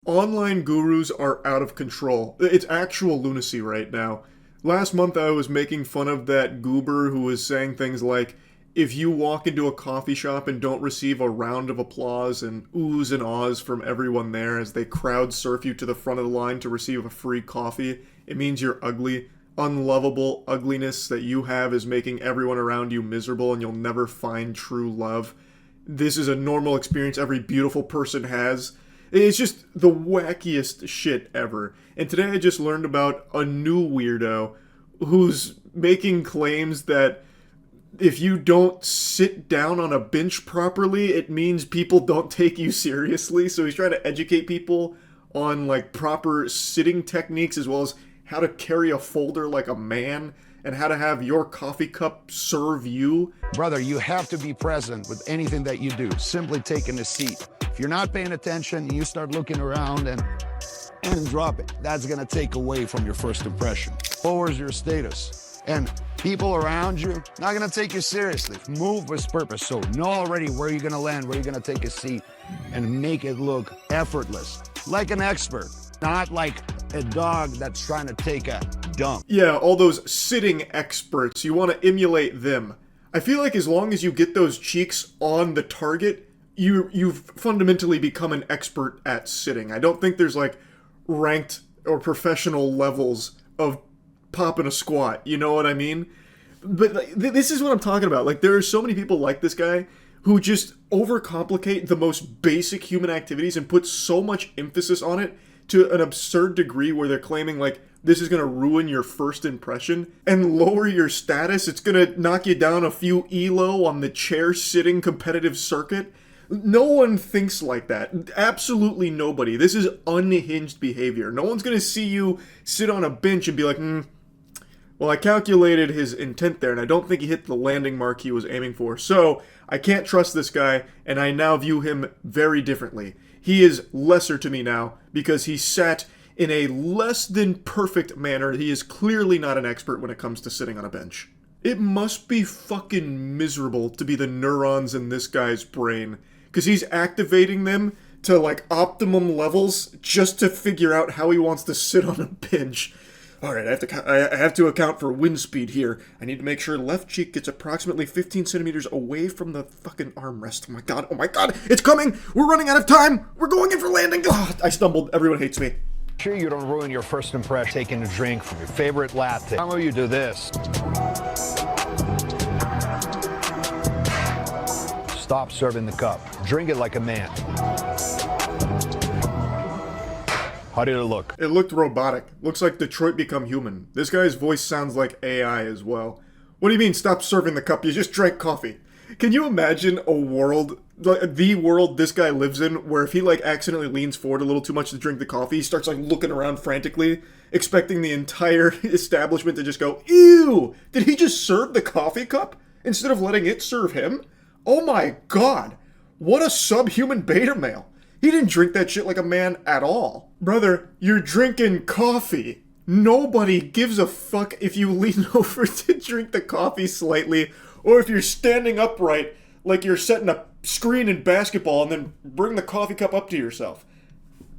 Online gurus are out of control. It's actual lunacy right now. Last month I was making fun of that goober who was saying things like, if you walk into a coffee shop and don't receive a round of applause and oohs and ahs from everyone there as they crowd surf you to the front of the line to receive a free coffee, it means you're ugly. Unlovable ugliness that you have is making everyone around you miserable and you'll never find true love. This is a normal experience every beautiful person has. It's just the wackiest shit ever. And today I just learned about a new weirdo who's making claims that if you don't sit down on a bench properly, it means people don't take you seriously. So he's trying to educate people on like proper sitting techniques as well as how to carry a folder like a man and how to have your coffee cup serve you. Brother, you have to be present with anything that you do. Simply taking a seat. If you're not paying attention, you start looking around and drop it. That's gonna take away from your first impression. Lowers your status. And people around you, not gonna take you seriously. Move with purpose. So know already where you're gonna land, where you're gonna take a seat, and make it look effortless. Like an expert, not like a dog that's trying to take a dump. Yeah, all those sitting experts, you want to emulate them. I feel like as long as you get those cheeks on the target, you've fundamentally become an expert at sitting. I don't think there's like ranked or professional levels of popping a squat, you know what I mean? But like, this is what I'm talking about. Like, there are so many people like this guy who just overcomplicate the most basic human activities and put so much emphasis on it to an absurd degree where they're claiming like this is going to ruin your first impression and lower your status. It's going to knock you down a few elo on the chair sitting competitive circuit. No one thinks like that. Absolutely nobody. This is unhinged behavior. No one's going to see you sit on a bench and be like, well, I calculated his intent there, and I don't think he hit the landing mark he was aiming for. So I can't trust this guy, and I now view him very differently. He is lesser to me now because he sat in a less than perfect manner. He is clearly not an expert when it comes to sitting on a bench. It must be fucking miserable to be the neurons in this guy's brain, because he's activating them to like optimum levels just to figure out how he wants to sit on a bench. Alright, I have to account for wind speed here. I need to make sure left cheek gets approximately 15 centimeters away from the fucking armrest. Oh my god, it's coming! We're running out of time! We're going in for landing! Oh, I stumbled, everyone hates me. Sure you don't ruin your first impression taking a drink from your favorite latte. How about you do this? Stop serving the cup. Drink it like a man. How did it look? It looked robotic. Looks like Detroit Become Human. This guy's voice sounds like AI as well. What do you mean, stop serving the cup? You just drank coffee. Can you imagine a world, like the world this guy lives in, where if he like accidentally leans forward a little too much to drink the coffee, he starts like looking around frantically, expecting the entire establishment to just go, ew! Did he just serve the coffee cup instead of letting it serve him? Oh my god! What a subhuman beta male! He didn't drink that shit like a man at all. Brother, you're drinking coffee. Nobody gives a fuck if you lean over to drink the coffee slightly, or if you're standing upright like you're setting a screen in basketball and then bring the coffee cup up to yourself.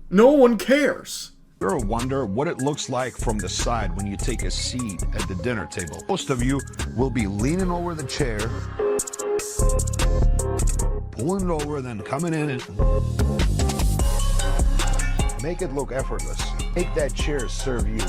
No one cares. You ever wonder what it looks like from the side when you take a seat at the dinner table? Most of you will be leaning over the chair, pulling it over, then coming in and make it look effortless. Make that chair serve you.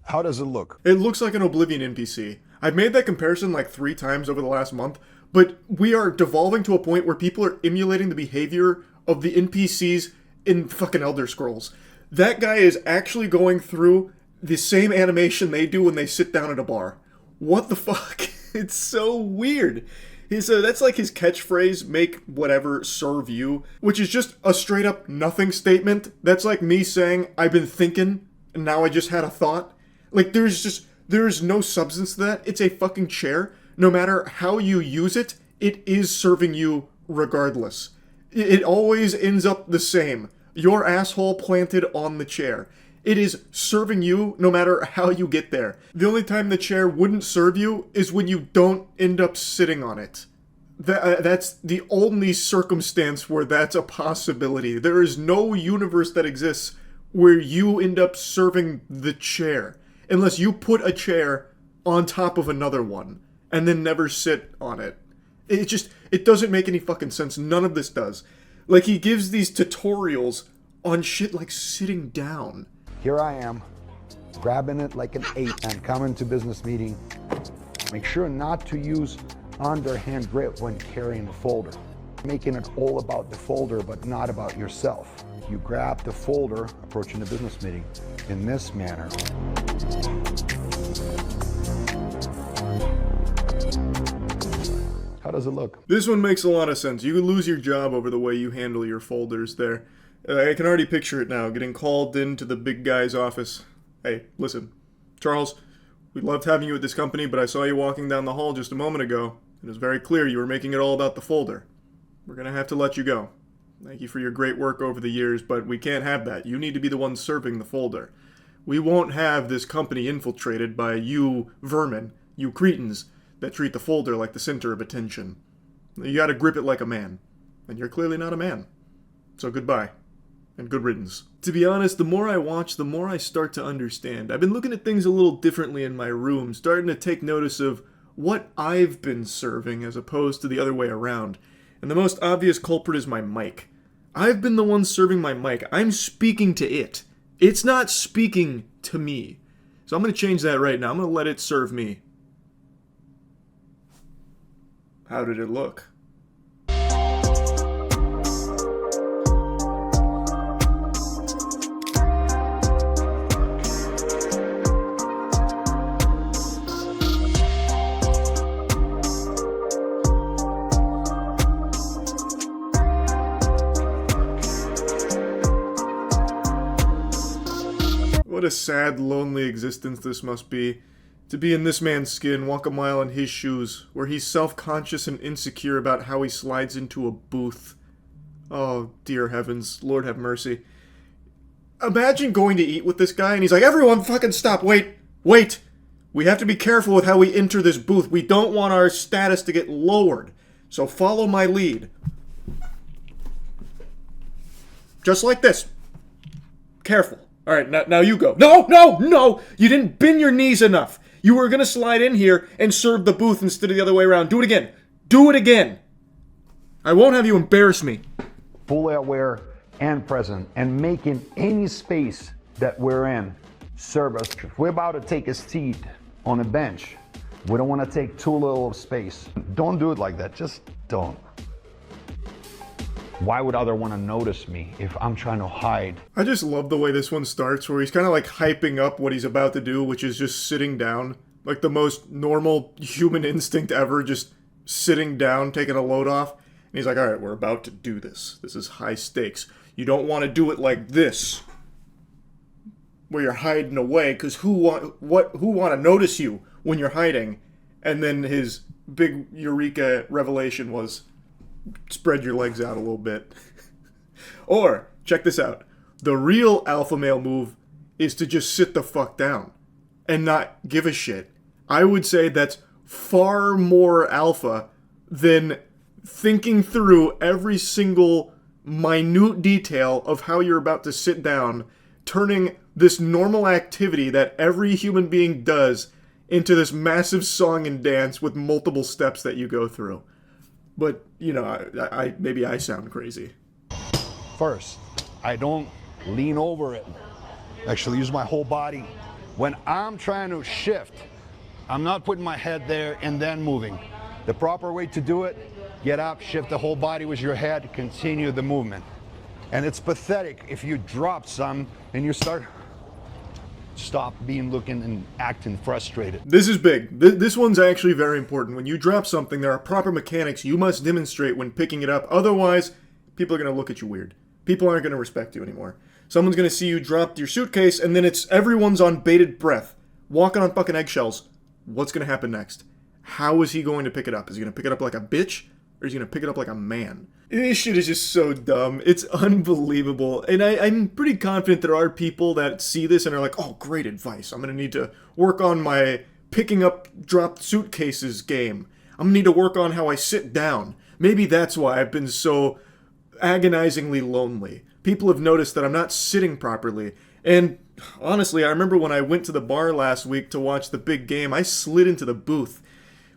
How does it look? It looks like an Oblivion NPC. I've made that comparison like 3 times over the last month, but we are devolving to a point where people are emulating the behavior of the NPCs in fucking Elder Scrolls. That guy is actually going through the same animation they do when they sit down at a bar. What the fuck? It's so weird. That's like his catchphrase, make whatever serve you, which is just a straight up nothing statement. That's like me saying, I've been thinking, and now I just had a thought. Like, there's no substance to that. It's a fucking chair. No matter how you use it, it is serving you regardless. It always ends up the same. Your asshole planted on the chair. It is serving you no matter how you get there. The only time the chair wouldn't serve you is when you don't end up sitting on it. That's the only circumstance where that's a possibility. There is no universe that exists where you end up serving the chair, unless you put a chair on top of another one and then never sit on it. It doesn't make any fucking sense. None of this does. Like, he gives these tutorials on shit like sitting down. Here I am, grabbing it like an 8 and coming to business meeting. Make sure not to use underhand grip when carrying the folder. Making it all about the folder, but not about yourself. You grab the folder, approaching the business meeting in this manner. How does it look? This one makes a lot of sense. You could lose your job over the way you handle your folders there. I can already picture it now, getting called into the big guy's office. Hey, listen, Charles, we loved having you at this company, but I saw you walking down the hall just a moment ago. It was very clear you were making it all about the folder. We're going to have to let you go. Thank you for your great work over the years, but we can't have that. You need to be the one serving the folder. We won't have this company infiltrated by you vermin, you cretins, that treat the folder like the center of attention. You gotta grip it like a man. And you're clearly not a man. So goodbye. And good riddance. To be honest, the more I watch, the more I start to understand. I've been looking at things a little differently in my room, starting to take notice of what I've been serving as opposed to the other way around. And the most obvious culprit is my mic. I've been the one serving my mic. I'm speaking to it. It's not speaking to me. So I'm going to change that right now. I'm going to let it serve me. How did it look? What a sad, lonely existence this must be. To be in this man's skin, walk a mile in his shoes, where he's self-conscious and insecure about how he slides into a booth. Oh, dear heavens, Lord have mercy. Imagine going to eat with this guy, and he's like, everyone fucking stop, wait! We have to be careful with how we enter this booth. We don't want our status to get lowered. So follow my lead. Just like this. Careful. Alright, now you go. No! You didn't bend your knees enough. You were gonna slide in here and serve the booth instead of the other way around. Do it again. I won't have you embarrass me. Fully aware and present, and making any space that we're in serve us. If we're about to take a seat on a bench, we don't want to take too little of space. Don't do it like that. Just don't. Why would other want to notice me if I'm trying to hide? I just love the way this one starts, where he's kind of like hyping up what he's about to do, which is just sitting down. Like the most normal human instinct ever, just sitting down, taking a load off. And he's like, alright, we're about to do this. This is high stakes. You don't want to do it like this, where you're hiding away, because who want to notice you when you're hiding? And then his big eureka revelation was, spread your legs out a little bit. Or, check this out. The real alpha male move is to just sit the fuck down and not give a shit. I would say that's far more alpha than thinking through every single minute detail of how you're about to sit down, turning this normal activity that every human being does into this massive song and dance with multiple steps that you go through. But, you know, I maybe I sound crazy. First, I don't lean over it. Actually use my whole body. When I'm trying to shift, I'm not putting my head there and then moving. The proper way to do it, get up, shift the whole body with your head, continue the movement. And it's pathetic if you drop some and you stop looking and acting frustrated. This is big. This one's actually very important. When you drop something, there are proper mechanics you must demonstrate when picking it up. Otherwise, people are going to look at you weird. People aren't going to respect you anymore. Someone's going to see you drop your suitcase, and then everyone's on bated breath, walking on fucking eggshells. What's going to happen next? How is he going to pick it up? Is he going to pick it up like a bitch, or is he going to pick it up like a man? This shit is just so dumb. It's unbelievable. And I'm pretty confident there are people that see this and are like, oh, great advice. I'm going to need to work on my picking up dropped suitcases game. I'm gonna need to work on how I sit down. Maybe that's why I've been so agonizingly lonely. People have noticed that I'm not sitting properly. And honestly, I remember when I went to the bar last week to watch the big game, I slid into the booth.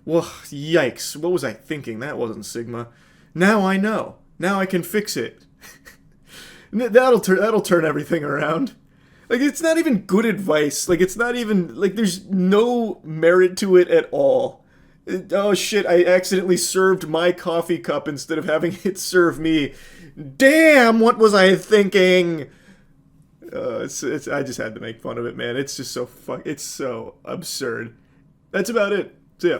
Well, yikes. What was I thinking? That wasn't Sigma. Now I know. Now I can fix it. That'll turn everything around. Like, it's not even good advice. Like, it's not even, like, there's no merit to it at all. Oh shit, I accidentally served my coffee cup instead of having it serve me. Damn, what was I thinking? I just had to make fun of it, man. It's just so it's so absurd. That's about it. So yeah.